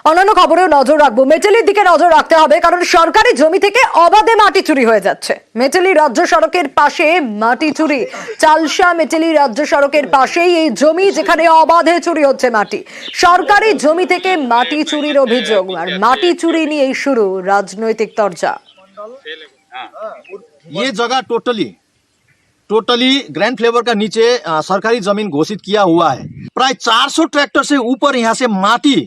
অন্যান্য খবরেও নজর রাখবো। মেটেলির দিকে নজর রাখতে হবে, কারণ সরকারি জমি থেকে অবাধে মাটি চুরি হয়ে যাচ্ছে। মেটেলি রাজ্য সড়কের পাশে মাটি চুরি। চালসা মেটেলি রাজ্য সড়কের পাশেই এই জমি, যেখানে অবাধে চুরি হচ্ছে মাটি। সরকারি জমি থেকে মাটি চুরির অভিযোগ, আর মাটি চুরি নিয়েই শুরু রাজনৈতিক তরজা। ये जगह टोटली ग्रैंड फ्लेवर का नीचे सरकारी जमीन घोषित किया हुआ है। प्राय 400 ट्रैक्टर से ऊपर यहाँ से माटी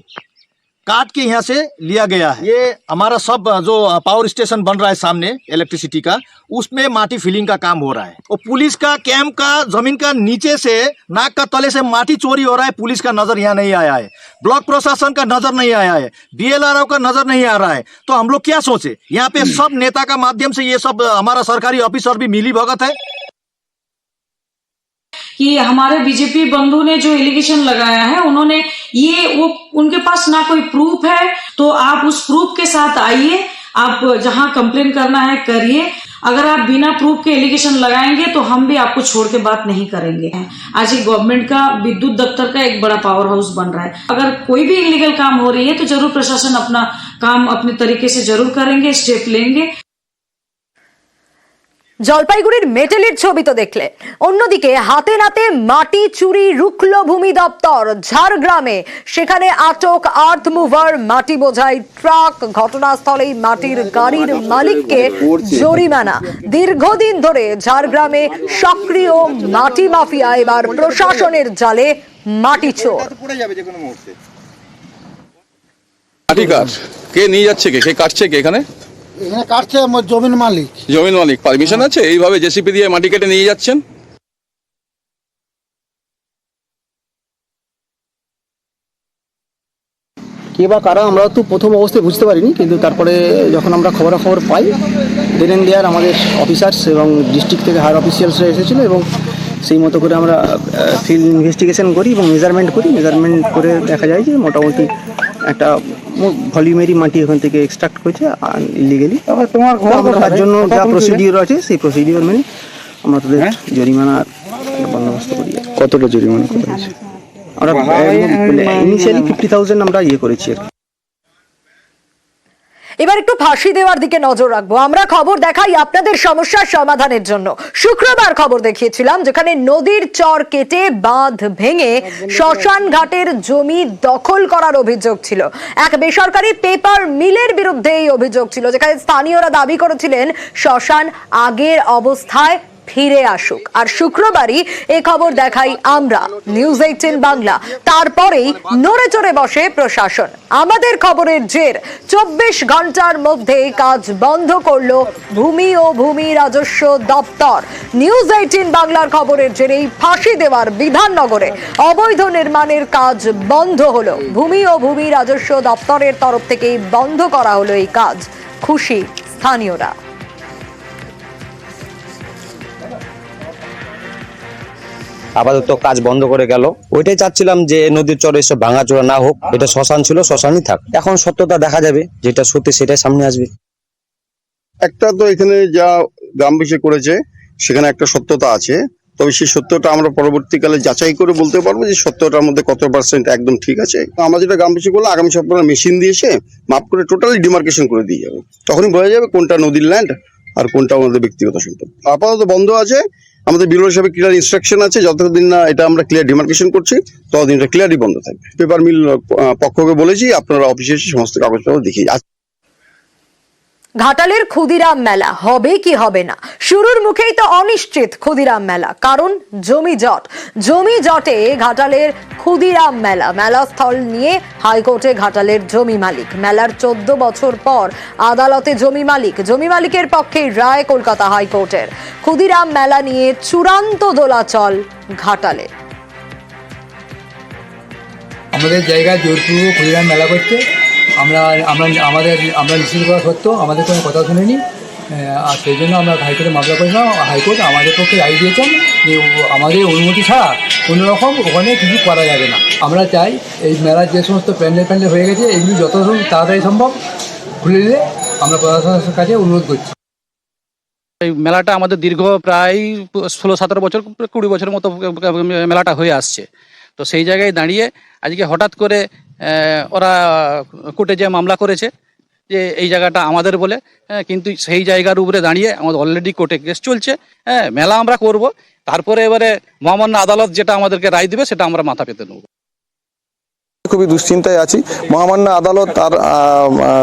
काट के यहाँ से लिया गया है। ये हमारा सब जो पावर स्टेशन बन रहा है सामने इलेक्ट्रिसिटी का, उसमें माटी फिलिंग का काम हो रहा है। और पुलिस का कैंप का जमीन का नीचे से नाक का तले से माटी चोरी हो रहा है। पुलिस का नजर यहाँ नहीं आया है, ब्लॉक प्रशासन का नजर नहीं आया है, बीएलआरओ का नजर नहीं आ रहा है। तो हम लोग क्या सोचे, यहाँ पे सब नेता का माध्यम से ये सब हमारा सरकारी ऑफिसर भी मिली भगत है कि हमारे बीजेपी बंधु ने जो एलिगेशन लगाया है, उन्होंने वो उनके पास ना कोई प्रूफ है। तो आप उस प्रूफ के साथ आइए, आप जहां कंप्लेन करना है करिए। अगर आप बिना प्रूफ के एलिगेशन लगाएंगे तो हम भी आपको छोड़ के बात नहीं करेंगे। आज एक गवर्नमेंट का विद्युत दफ्तर का एक बड़ा पावर हाउस बन रहा है। अगर कोई भी इलीगल काम हो रही है तो जरूर प्रशासन अपना काम अपने तरीके से जरूर करेंगे, स्टेप लेंगे। জলপাইগুড়ির মেটেলির ছবি তো দেখলে, অন্যদিকে হাতে নাতে মাটি চুরি রুখল ভূমি দপ্তর। ঝাড়গ্রামে সেখানে আটক আর্থ মুভার মাটি বোঝাই ট্রাক। ঘটনাস্থলেই মাটির গাড়ির মালিককে জরিমানা। দীর্ঘদিন ধরে ঝাড়গ্রামে সক্রিয় মাটি মাফিয়া এবার প্রশাসনের জালে মাটি চোর। মাটি কার কে নিয়ে যাচ্ছে, কে কাটছে, কে এখানে এখানে কাটছে আমার জমির মালিক। জমির মালিক পারমিশন আছে এইভাবে জেসিপি দিয়ে মাটি কেটে নিয়ে যাচ্ছেন? কে বা কারা আমরা তো প্রথম অবস্থায় বুঝতে পারিনি, কিন্তু তারপরে যখন আমরা খবর পাই, দেন এন্ড দেয়ার আমাদের অফিসার্স এবং ডিস্ট্রিক্ট থেকে হায়ার অফিসিয়ালসরা এসেছিলো এবং সেই মতো করে আমরা ফিল্ড ইনভেস্টিগেশন করি এবং মেজারমেন্ট করে দেখা যায় যে মোটামুটি একটা ভলিউমেরই মাটি ওখান থেকে এক্সট্রাক্ট করেছে ইলিগেলি। তার জন্য যা প্রসিডিওর আছে সেই প্রসিডিওর মেনে আমরা তাদের জরিমানার বন্দোবস্ত করি। কতটা জরিমানা করা হয়েছে? আমরা ইনিশিয়ালি 50,000 আমরা করেছি আর কি। এবার একটু ফাঁসি দেওয়ার দিকে নজর রাখবো। আমরা খবর দেখাই আপনাদের সমস্যার সমাধানের জন্য। শুক্রবার খবর দেখিয়েছিলাম যেখানে নদীর চর কেটে বাঁধ ভেঙে শ্মশান ঘাটের জমি দখল করার অভিযোগ ছিল। এক বেসরকারি পেপার মিলের বিরুদ্ধে এই অভিযোগ ছিল, যেখানে স্থানীয়রা দাবি করেছিলেন শ্মশান আগের অবস্থায় ফিরে আসুক। আর শুক্রবারই এই খবর দেখাই আমরা, নিউজ 18 বাংলা। তারপরেই নড়ে চড়ে বসে প্রশাসন। আমাদের খবরের জের 24 ঘন্টার মধ্যে কাজ বন্ধ করলো ভূমি ও ভূমি রাজস্ব দপ্তর। নিউজ 18 বাংলার খবরের জেরেই ফাঁসি দেওয়ার বিধাননগরে অবৈধ নির্মাণের কাজ বন্ধ হলো। ভূমি ও ভূমি রাজস্ব দপ্তরের তরফ থেকেই বন্ধ করা হলো এই কাজ। খুশি স্থানীয়রা। আপাতত কাজ বন্ধ করে গেল। ওইটাই চাচ্ছিলাম যে নদীর চরে এসব ভাঙাচোরা না হোক, এটা শ্মশান ছিল, শ্মশানই থাক। এখন সত্যতা দেখা যাবে, যেটা সত্যি সেটাই সামনে আসবে। একটা তো এখানে যা গ্রামবাসী করেছে সেখানে একটা সত্যতা আছে, তবে সেই সত্যটা আমরা পরবর্তীকালে যাচাই করে বলতে পারবো যে সত্যটার মধ্যে কত পার্সেন্ট একদম ঠিক আছে। আমরা যেটা গ্রামবাসী করলে আগামী সপ্তাহে মেশিন দিয়ে এসে মাপ করে টোটালি ডিমার্কেশন করে দিয়ে যাবে, তখনই বোঝা যাবে কোনটা নদীর ল্যান্ড আর কোনটা আমাদের ব্যক্তিগত সম্পদ। আপাতত বন্ধ আছে, আমাদের বিলর হিসাবে ক্লিয়ার ইনস্ট্রাকশন আছে, যতদিন না এটা আমরা ক্লিয়ার ডিমার্কেশন করছি ততদিন এটা ক্লিয়ারই বন্ধ থাকবে। পেপার মিল পক্ষকে বলেছি আপনারা অফিসে এসে সমস্ত কাগজপত্র দেখিয়ে। ঘাটালের ক্ষুদিরাম মেলা হবে কি হবে না, শুরুর মুখেই তো অনিশ্চিত ক্ষুদিরাম মেলা। কারণ জমি জটে ঘাটালের ক্ষুদিরাম মেলা স্থল নিয়ে হাইকোর্টে ঘাটালের জমি মালিক। মেলার 14 বছর পর আদালতে জমি মালিকের পক্ষে রায় কলকাতা হাইকোর্টের। ক্ষুদিরাম মেলা নিয়ে চূড়ান্ত দোলাচল ঘাটালে। আমাদের জায়গায় জোরপূর্বক ক্ষুদিরাম মেলা করছে, আমরা নিশ্চিত করা সত্ত্বেও আমাদের কোনো কথা শুনেনি। আর সেই জন্য আমরা হাইকোর্টে মামলা করেছিলাম। হাইকোর্ট আমাদের পক্ষে রায় দিয়েছেন যে আমাদের অনুমতি ছাড়া কোনো রকম ওখানে কিছু করা যাবে না। আমরা চাই এই মেলার যে সমস্ত প্যান্ডেল হয়ে গেছে এগুলি যত তাড়াতাড়ি সম্ভব খুলে দিলে আমরা প্রশাসনের কাছে অনুরোধ করছি। এই মেলাটা আমাদের দীর্ঘ প্রায় 16-17 বছর 20 বছরের মতো মেলাটা হয়ে আসছে। তো সেই জায়গায় দাঁড়িয়ে আজকে হঠাৎ করে ওরা কোর্টে যে মামলা করেছে যে এই জায়গাটা আমাদের বলে, হ্যাঁ, কিন্তু সেই জায়গার উপরে দাঁড়িয়ে আমাদের অলরেডি কোর্টে কেস চলছে। হ্যাঁ, মেলা আমরা করব, তারপরে এবারে মহামান্য আদালত যেটা আমাদেরকে রায় দিবে সেটা আমরা মাথা পেতে নেব। খুবই দুশ্চিন্তায় আছি। মহামান্য আদালত তার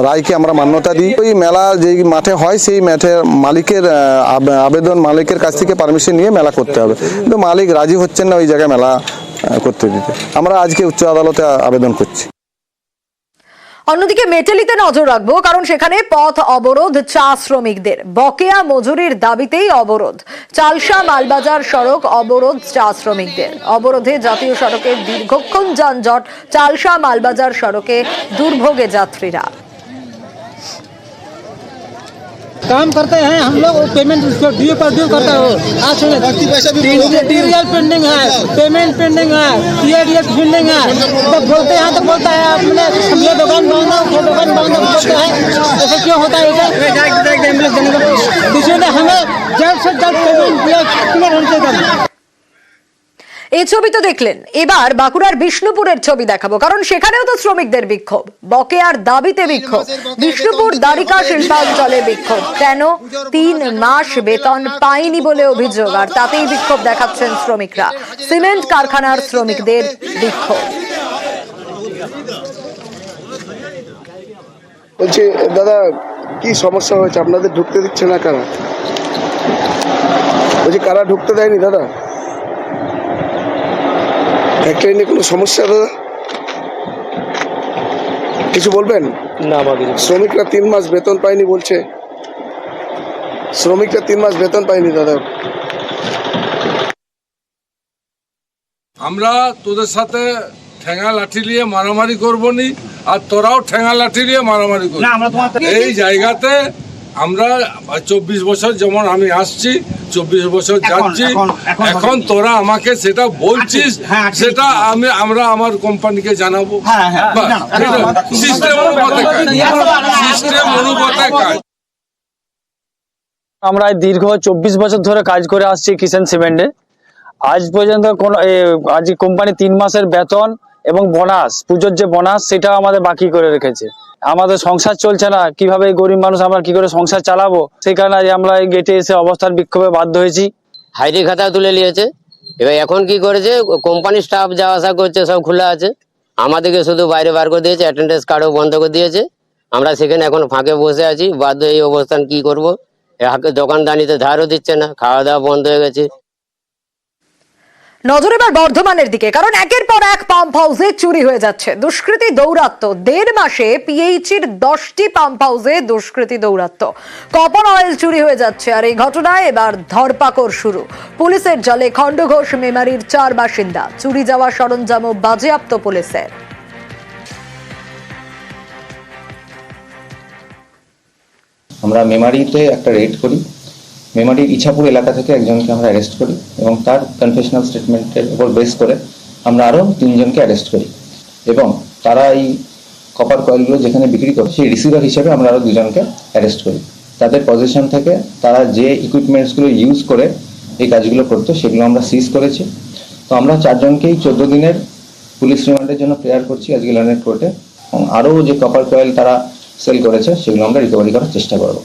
রায়কে আমরা মান্যতা দিই। ওই মেলা যেই মাঠে হয় সেই মাঠের মালিকের আবেদন, মালিকের কাছ থেকে পারমিশন নিয়ে মেলা করতে হবে, কিন্তু মালিক রাজি হচ্ছেন না ওই জায়গায় মেলা করতে দিতে। আমরা আজকে উচ্চ আদালতে আবেদন করছি। অন্যদিকে মেটালিতে নজর রাখবো, কারণ সেখানে পথ অবরোধ চা শ্রমিকদের। বকেয়া মজুরির দাবিতেই অবরোধ। চালসা মালবাজার সড়ক অবরোধ চা শ্রমিকদের। অবরোধে জাতীয় সড়কে দীর্ঘক্ষণ যানজট, চালসা মালবাজার সড়কে দুর্ভোগে যাত্রীরা। काम करते हैं हम लोग, पेमेंट ड्यू पर ड्यू करता हो। आज मटेरियल पेंडिंग है, पेमेंट पेंडिंग है, TDS पेंडिंग है। जब बोलते हैं तो बोलता है आपने ये दुकान बंद है, वो दुकान बंद है, बोलते हैं। ऐसे क्यों होता है? इसलिए हमें जल्द से जल्द पेमेंट क्लियर होना चाहिए। এই ছবি তো দেখলেন, এবার বাঁকুড়ার বিষ্ণুপুরের ছবি দেখাবো, কারণ সেখানেও তো শ্রমিকদের বিক্ষোভ, বকেয়ার দাবিতে বিক্ষোভ। বিষ্ণুপুর দ্বারিকা শিল্পাঞ্চলে বিক্ষোভ। কেন? 3 মাস বেতন পায়নি বলে অভিযোগ, আর তাতেই বিক্ষোভ দেখাচ্ছেন শ্রমিকরা। সিমেন্ট কারখানার শ্রমিকদের বিক্ষোভ। বলছি দাদা, কি সমস্যা হয়েছে? আপনাদের ঢুকতে দিচ্ছে না কারা? বলছি কারা ঢুকতে দেয়নি দাদা? ফ্যাক্টরি নিয়ে কোনো সমস্যা দাদা? কিছু বলবেন? না, আমাদের শ্রমিকরা 3 মাস বেতন পায়নি বলছে। শ্রমিকরা 3 মাস বেতন পায়নি দাদা। আমরা তোদের সাথে ঠেঙা লাঠি নিয়ে মারামারি করবো নি, আর তোরাও ঠেঙা লাঠি নিয়ে মারামারি করবি। এই জায়গাতে আমরা 24 বছর যেমন আমি আসছি, 24 বছর যাচ্ছি, এখন তোরা আমাকে সেটা বলছিস, সেটা আমরা আমার কোম্পানিকে জানাবো। সিস্টেম অনুপাতে কাজ। আমরা দীর্ঘ 24 বছর ধরে কাজ করে আসছি কিষাণ সিমেন্টে। আজ পর্যন্ত আজ কোম্পানি 3 মাসের বেতন এবং বোনাস, পুজোর যে বোনাস, সেটা আমাদের বাকি করে রেখেছে। আমাদের সংসার চলছে না, কিভাবে গরিব মানুষ আমরা কি করে সংসার চালাবো? সেই কারণে আমরা এই গেটে এসে অবস্থান বিক্ষোভে বাধ্য হয়েছি। হাইরি খাতা তুলে নিয়েছে। এবার এখন কি করেছে, কোম্পানির স্টাফ যাওয়া আসা করছে, সব খোলা আছে, আমাদেরকে শুধু বাইরে বার করে দিয়েছে, অ্যাটেন্ডেন্স কার্ডও বন্ধ করে দিয়েছে। আমরা সেখানে এখন ফাঁকে বসে আছি, বাধ্য। এই অবস্থান কি করবো? দোকানদানিতে ধারও দিচ্ছে না, খাওয়া দাওয়া বন্ধ হয়ে গেছে। নজর এবার বর্ধমানের দিকে, কারণ একের পর এক পাম্প হাউসে চুরি হয়ে যাচ্ছে। দুষ্কৃতী দৌরাত্ম্য। 1.5 মাসে PHEর 10টি পাম্প হাউসে দুষ্কৃতী দৌরাত্ম্য। কপার অয়েল চুরি হয়ে যাচ্ছে, আর এই ঘটনায় এবার ধরপাকড় শুরু। পুলিশের জালে খণ্ডঘোষ মেমারির 4 বাসিন্দা। চুরি যাওয়া সরঞ্জামও বাজেয়াপ্ত পুলিশের। আমরা মেমারিতে একটা রেড করি। মেমারির ইছাপুর এলাকা থেকে একজনকে আমরা অ্যারেস্ট করি এবং তার কনফেশনাল স্টেটমেন্টের উপর বেস করে আমরা আরও 3 জনকে অ্যারেস্ট করি, এবং তারা এই কপার কয়েলগুলো যেখানে বিক্রি করে সেই রিসিভার হিসেবে আমরা আরও 2 জনকে অ্যারেস্ট করি। তাদের পজিশন থেকে তারা যে ইকুইপমেন্টসগুলো ইউজ করে এই কাজগুলো করতো সেগুলো আমরা সিজ করেছি। তো আমরা 4 জনকেই 14 দিনের পুলিশ রিমান্ডের জন্য প্রেয়ার করছি আজকে ল্যান্ড কোর্টে, এবং আরও যে কপার কয়েল তারা সেল করেছে সেগুলো আমরা রিকভারি করার চেষ্টা করবো।